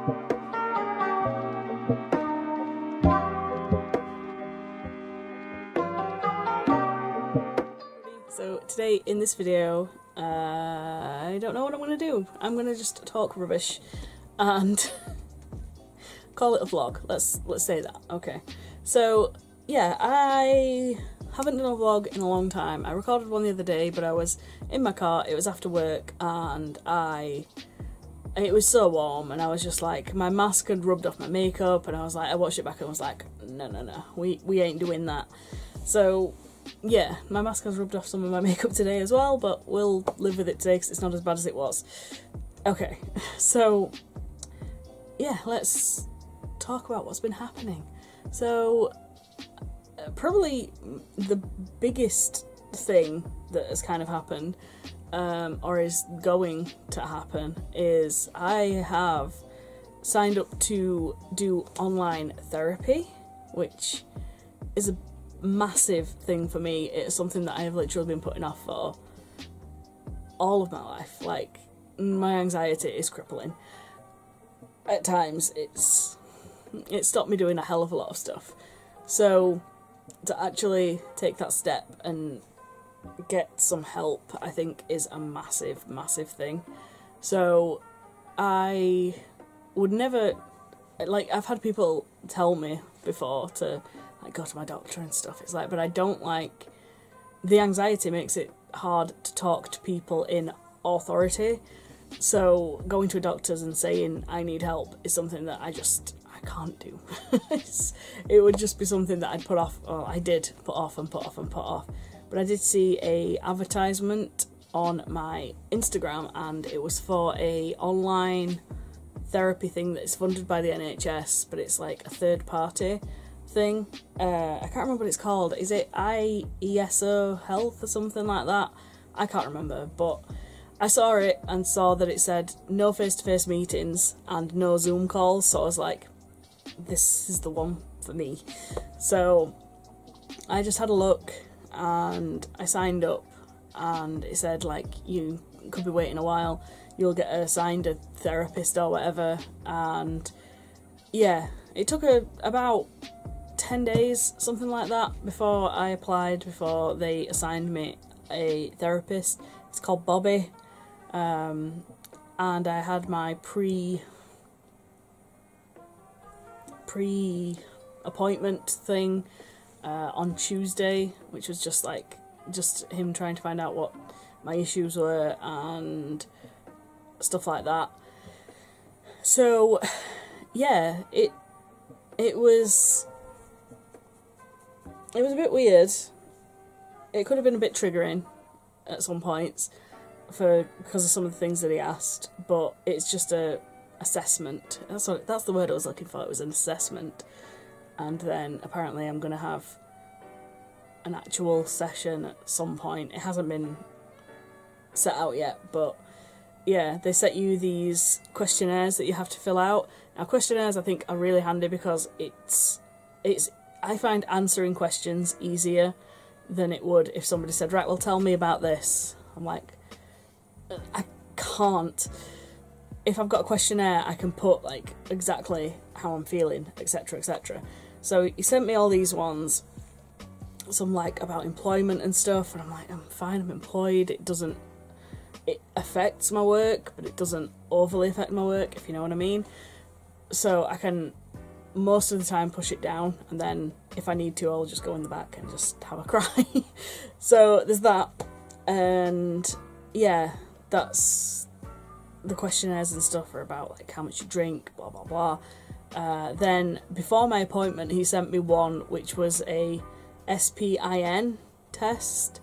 So today in this video, I don't know what I'm going to do. I'm going to just talk rubbish and call it a vlog. Let's say that. Okay. So yeah, I haven't done a vlog in a long time. I recorded one the other day, but I was in my car. It was after work, and it was so warm, and I was just like, my mask had rubbed off my makeup, and I was like, I watched it back and was like, no, we ain't doing that. So yeah, my mask has rubbed off some of my makeup today as well, but we'll live with it today because it's not as bad as it was. Okay, so yeah, let's talk about what's been happening. So probably the biggest thing that has kind of happened, or is going to happen, is I have signed up to do online therapy, which is a massive thing for me. It's something that I have literally been putting off for all of my life. Like, my anxiety is crippling. At times it's stopped me doing a hell of a lot of stuff. So to actually take that step and get some help, I think, is a massive thing. So I would never, like, I've had people tell me before to like go to my doctor and stuff. It's like, but I don't like, the anxiety makes it hard to talk to people in authority. So going to a doctor's and saying I need help is something that I can't do. It would just be something that I'd put off, or I did put off and put off and put off. But I did see a advertisement on my Instagram, and it was for a online therapy thing that's funded by the NHS, but it's like a third party thing. I can't remember what it's called. Is it IESO Health or something like that? I can't remember, but I saw it and saw that it said no face-to-face meetings and no Zoom calls, so I was like, this is the one for me. So I just had a look and I signed up, and it said, like, you could be waiting a while, you'll get assigned a therapist or whatever. And yeah, it took about 10 days, something like that, before I applied, before they assigned me a therapist. It's called Bobby, and I had my pre-appointment thing on Tuesday, which was just him trying to find out what my issues were and stuff like that. So yeah, it was a bit weird. It could have been a bit triggering at some points because of some of the things that he asked, but it's just a assessment. That's the word I was looking for. It was an assessment, and then apparently I'm going to have an actual session at some point. It hasn't been set out yet, but yeah, they set you these questionnaires that you have to fill out. Now, questionnaires I think are really handy because I find answering questions easier than it would if somebody said, right, well, tell me about this. I'm like, I can't. If I've got a questionnaire, I can put like exactly how I'm feeling, etc, etc. So he sent me all these ones, some like about employment and stuff, and I'm like, I'm fine, I'm employed. It affects my work, but it doesn't overly affect my work, if you know what I mean. So I can most of the time push it down, and then if I need to, I'll just go in the back and just have a cry. So there's that, and yeah, that's the questionnaires and stuff are about like how much you drink, blah blah blah. Then before my appointment, he sent me one which was a SPIN test,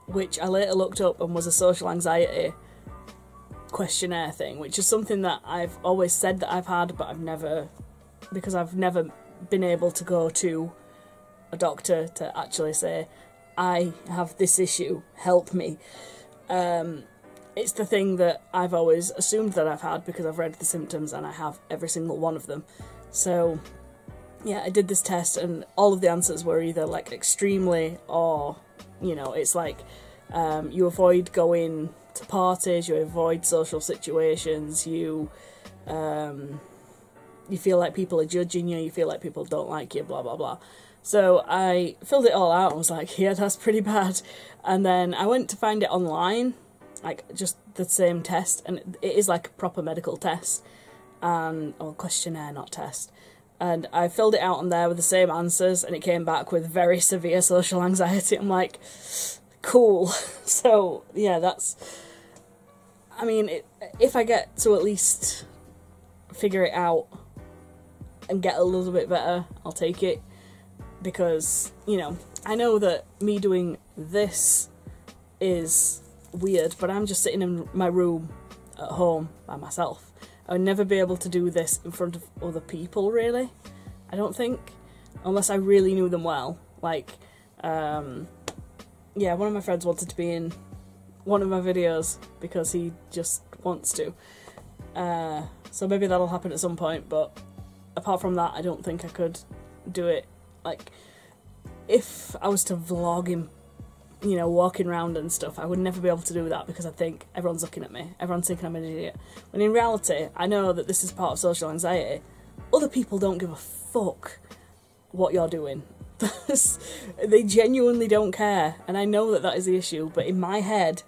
which I later looked up and was a social anxiety questionnaire thing, which is something that I've always said that I've had, but I've never been able to go to a doctor to actually say, I have this issue, help me. It's the thing that I've always assumed that I've had because I've read the symptoms and I have every single one of them. So yeah, I did this test and all of the answers were either like extremely or, you know, it's like you avoid going to parties, you avoid social situations, you you feel like people are judging you, you feel like people don't like you, blah blah blah. So I filled it all out and was like, yeah, that's pretty bad. And then I went to find it online, like just the same test, and it is like a proper medical test, or questionnaire, not test. And I filled it out on there with the same answers, and it came back with very severe social anxiety. I'm like, cool. So yeah, that's, I mean, if I get to at least figure it out and get a little bit better, I'll take it. Because, you know, I know that me doing this is weird, but I'm just sitting in my room at home by myself. I would never be able to do this in front of other people, really. I don't think. Unless I really knew them well. Like, yeah, one of my friends wanted to be in one of my videos because he just wants to. So maybe that'll happen at some point, but apart from that, I don't think I could do it. Like, if I was to vlog him, you know, walking around and stuff, I would never be able to do that because I think everyone's looking at me. Everyone's thinking I'm an idiot. When in reality, I know that this is part of social anxiety. Other people don't give a fuck what you're doing. They genuinely don't care. And I know that that is the issue. But in my head,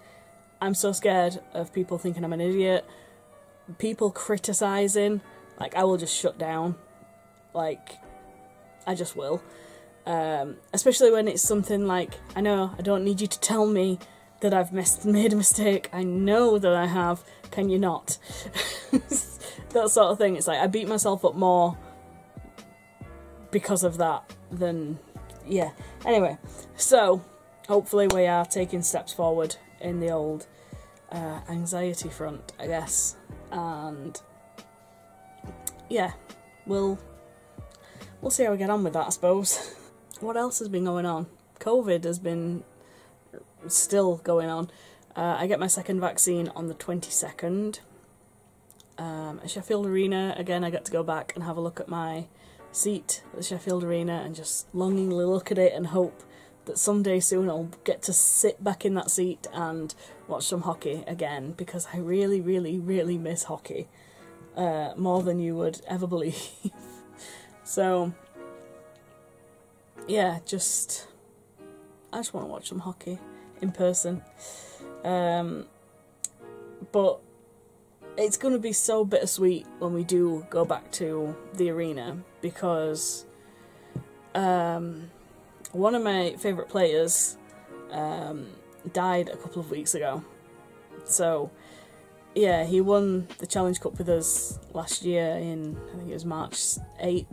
I'm so scared of people thinking I'm an idiot. People criticising. Like, I will just shut down. Like, I just will. Especially when it's something like, I know, I don't need you to tell me that I've made a mistake. I know that I have. Can you not? That sort of thing. It's like, I beat myself up more because of that than, yeah. Anyway, so hopefully we are taking steps forward in the old anxiety front, I guess. And yeah, we'll see how we get on with that, I suppose. What else has been going on? COVID has been still going on. I get my second vaccine on the 22nd. At Sheffield Arena, again, I get to go back and have a look at my seat at the Sheffield Arena and just longingly look at it and hope that someday soon I'll get to sit back in that seat and watch some hockey again, because I really, really, really miss hockey. More than you would ever believe. So, yeah, I just want to watch some hockey in person. But it's going to be so bittersweet when we do go back to the arena, because one of my favourite players died a couple of weeks ago. So, yeah, he won the Challenge Cup with us last year in, I think it was March 8th.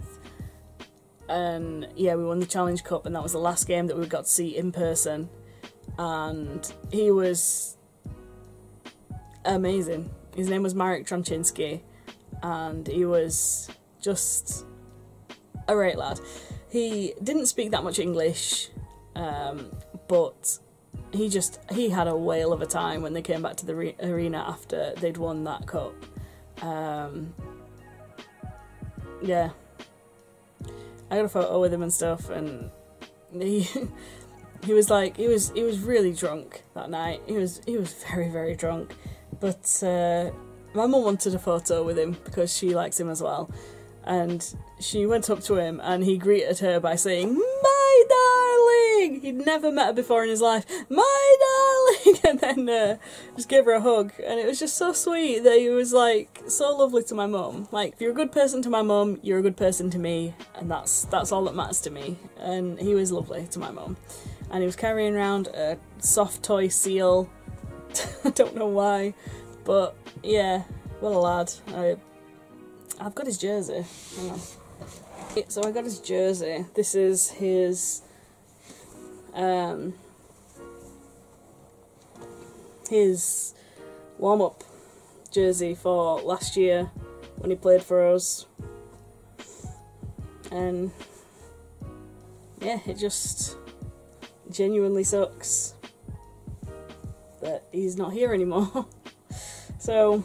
And yeah, we won the Challenge Cup, and that was the last game that we got to see in person. And he was amazing. His name was Marek Trączynski, and he was just a great lad. He didn't speak that much English, but he had a whale of a time when they came back to the arena after they'd won that cup. Yeah, I got a photo with him and stuff, and he was like, he was really drunk that night. He was very, very drunk. But my mum wanted a photo with him because she likes him as well. And she went up to him and he greeted her by saying, "My darling!" He'd never met her before in his life. "My darling!" And then just gave her a hug. And it was just so sweet that he was like so lovely to my mum. Like, if you're a good person to my mum, you're a good person to me. And that's all that matters to me. And he was lovely to my mum. And he was carrying around a soft toy seal. I don't know why, but yeah, what a lad. I've got his jersey. Hang on. So I got his jersey. This is his warm-up jersey for last year when he played for us. And yeah, it just genuinely sucks that he's not here anymore. So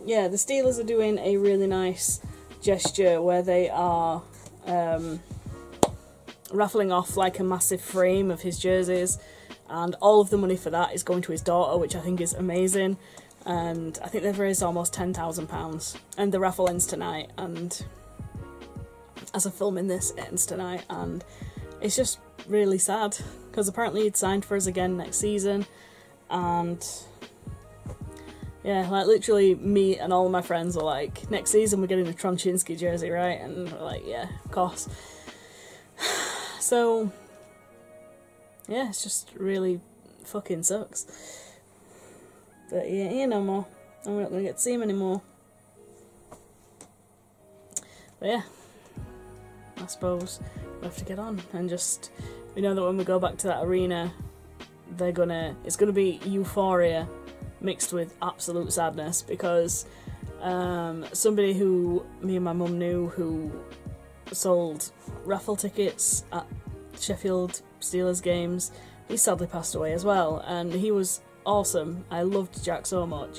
yeah, the Steelers are doing a really nice gesture where they are raffling off like a massive frame of his jerseys, and all of the money for that is going to his daughter, which I think is amazing. And I think they've raised almost £10,000, and the raffle ends tonight. And as I'm filming this, it ends tonight, and it's just really sad because apparently he'd signed for us again next season, and yeah, like literally me and all of my friends were like, next season we're getting a Tronchinsky jersey, right? And we're like, yeah, of course. So yeah, it's just really fucking sucks that he ain't here no more, and we're not gonna get to see him anymore. But yeah, I suppose we have to get on and just, we know that when we go back to that arena, it's gonna be euphoria mixed with absolute sadness, because somebody who me and my mum knew who sold raffle tickets at Sheffield Steelers games, he sadly passed away as well, and he was awesome. I loved Jack so much.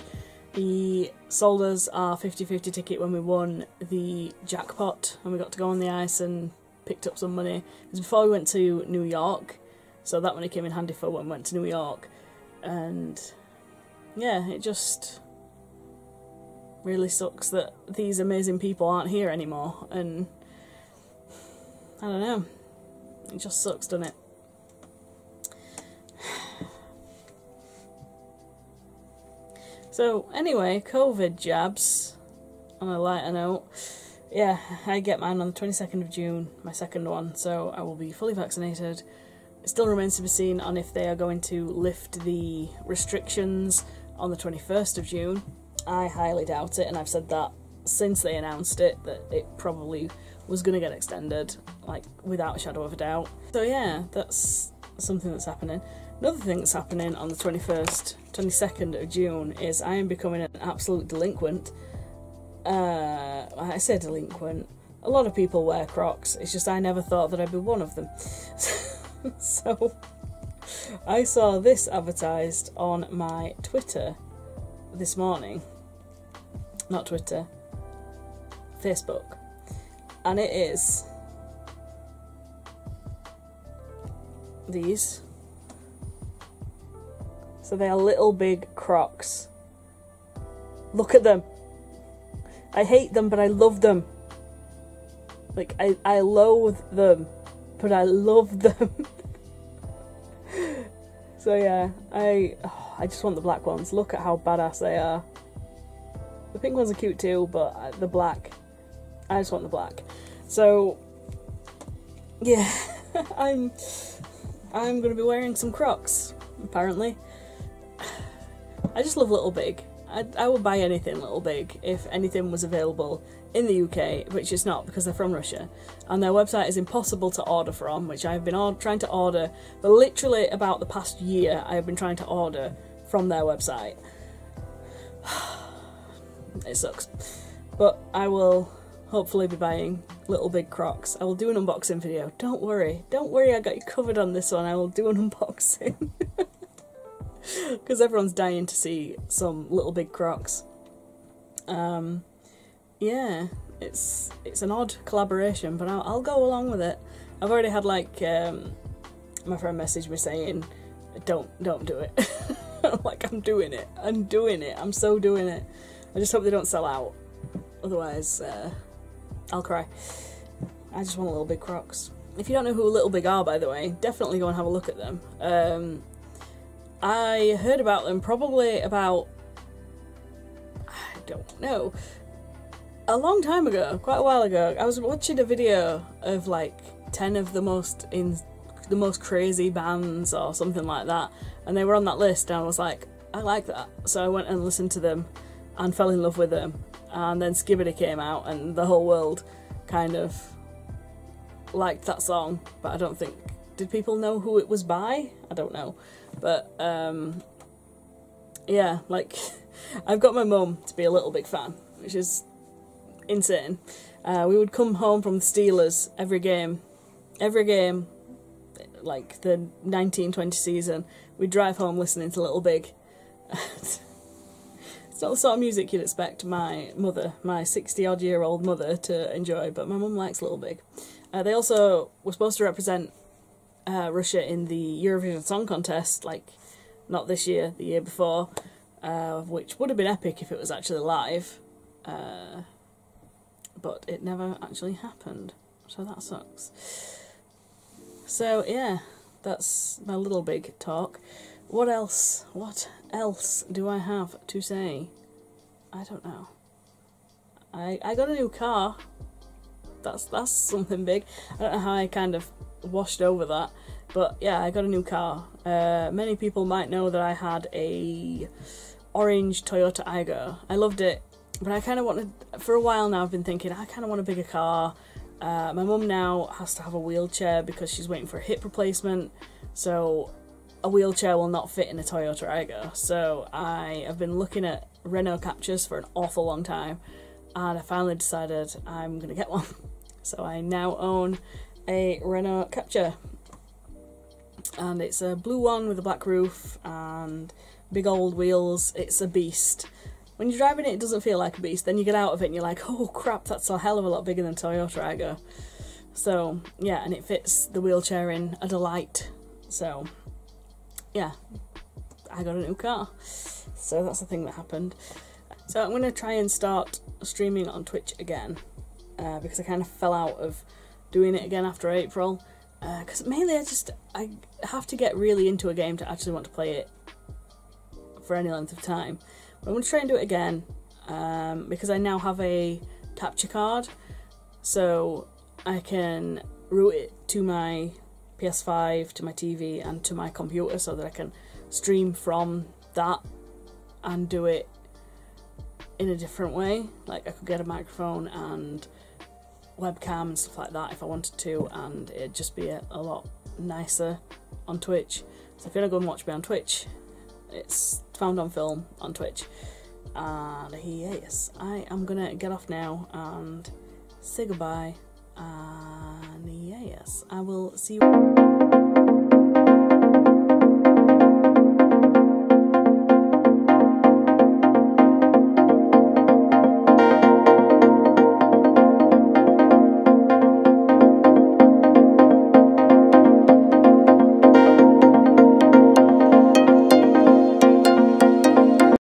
He sold us our 50-50 ticket when we won the jackpot, and we got to go on the ice and picked up some money. It was before we went to New York, so that money came in handy for when we went to New York. And yeah, it just really sucks that these amazing people aren't here anymore, and I don't know, it just sucks, doesn't it? So anyway, COVID jabs, on a lighter note, yeah, I get mine on the 22nd of June, my second one, so I will be fully vaccinated. It still remains to be seen on if they are going to lift the restrictions on the 21st of June. I highly doubt it, and I've said that since they announced it, that it probably was going to get extended, like, without a shadow of a doubt. So yeah, that's something that's happening. Another thing that's happening on the 22nd of June is I am becoming an absolute delinquent. I say delinquent, a lot of people wear Crocs, it's just I never thought that I'd be one of them. So I saw this advertised on my Twitter this morning. Not Twitter, Facebook. And it is these. So they are little big Crocs. Look at them. I hate them, but I love them. Like, I loathe them, but I love them. So yeah, I just want the black ones. Look at how badass they are. The pink ones are cute too, but the black, I just want the black. So yeah, I'm gonna be wearing some Crocs, apparently. I just love Little Big. I would buy anything Little Big if anything was available in the UK, which it's not because they're from Russia, and their website is impossible to order from, which I've been trying to order for literally about the past year. I have been trying to order from their website. It sucks, but I will hopefully be buying Little Big Crocs. I will do an unboxing video. Don't worry, I got you covered on this one. I will do an unboxing. Because everyone's dying to see some Little Big Crocs. Yeah, it's an odd collaboration, but I'll go along with it. I've already had, like, my friend messaged me saying, don't do it. I'm like, I'm doing it, I'm so doing it. I just hope they don't sell out, otherwise I'll cry. I just want Little Big Crocs. If you don't know who Little Big are, by the way, definitely go and have a look at them. I heard about them probably about, I don't know, a long time ago, quite a while ago. I was watching a video of like 10 of the most crazy bands or something like that, and they were on that list, and I was like, I like that. So I went and listened to them and fell in love with them, and then Skibbity came out and the whole world kind of liked that song, but I don't think, did people know who it was by? I don't know. But, yeah, like, I've got my mum to be a Little Big fan, which is insane. We would come home from the Steelers every game, like the 1920 season, we'd drive home listening to Little Big. It's not the sort of music you'd expect my mother, my 60-odd-year-old mother, to enjoy, but my mum likes Little Big. They also were supposed to represent Russia in the Eurovision Song Contest, like, not this year, the year before, which would have been epic if it was actually live, but it never actually happened. so that sucks. So yeah, that's my little big talk. What else do I have to say? I don't know. I got a new car. That's something big. I don't know how I kind of washed over that, but yeah, I got a new car. Many people might know that I had a orange Toyota Aygo. I loved it, but I kind of wanted, for a while now I've been thinking I kind of want a bigger car. My mum now has to have a wheelchair because she's waiting for a hip replacement, so a wheelchair will not fit in a Toyota Aygo. So I have been looking at Renault Captures for an awful long time, and I finally decided I'm going to get one. So I now own a Renault Capture, and it's a blue one with a black roof and big old wheels. It's a beast. When you're driving it, it doesn't feel like a beast. Then you get out of it and you're like, oh crap, that's a hell of a lot bigger than Toyota Aygo. So yeah, and it fits the wheelchair in a delight. So yeah, I got a new car. So that's the thing that happened. So I'm going to try and start streaming on Twitch again, because I kind of fell out of doing it again after April. Because mainly I have to get really into a game to actually want to play it for any length of time. But I'm going to try and do it again, because I now have a capture card, so I can route it to my PS5, to my TV and to my computer, so that I can stream from that and do it in a different way. Like I could get a microphone and webcam and stuff like that if I wanted to, and it'd just be a lot nicer on Twitch. So if you want to go and watch me on Twitch, it's FoundOnFilm on Twitch. And yes, I am gonna get off now and say goodbye, and yes, I will see you.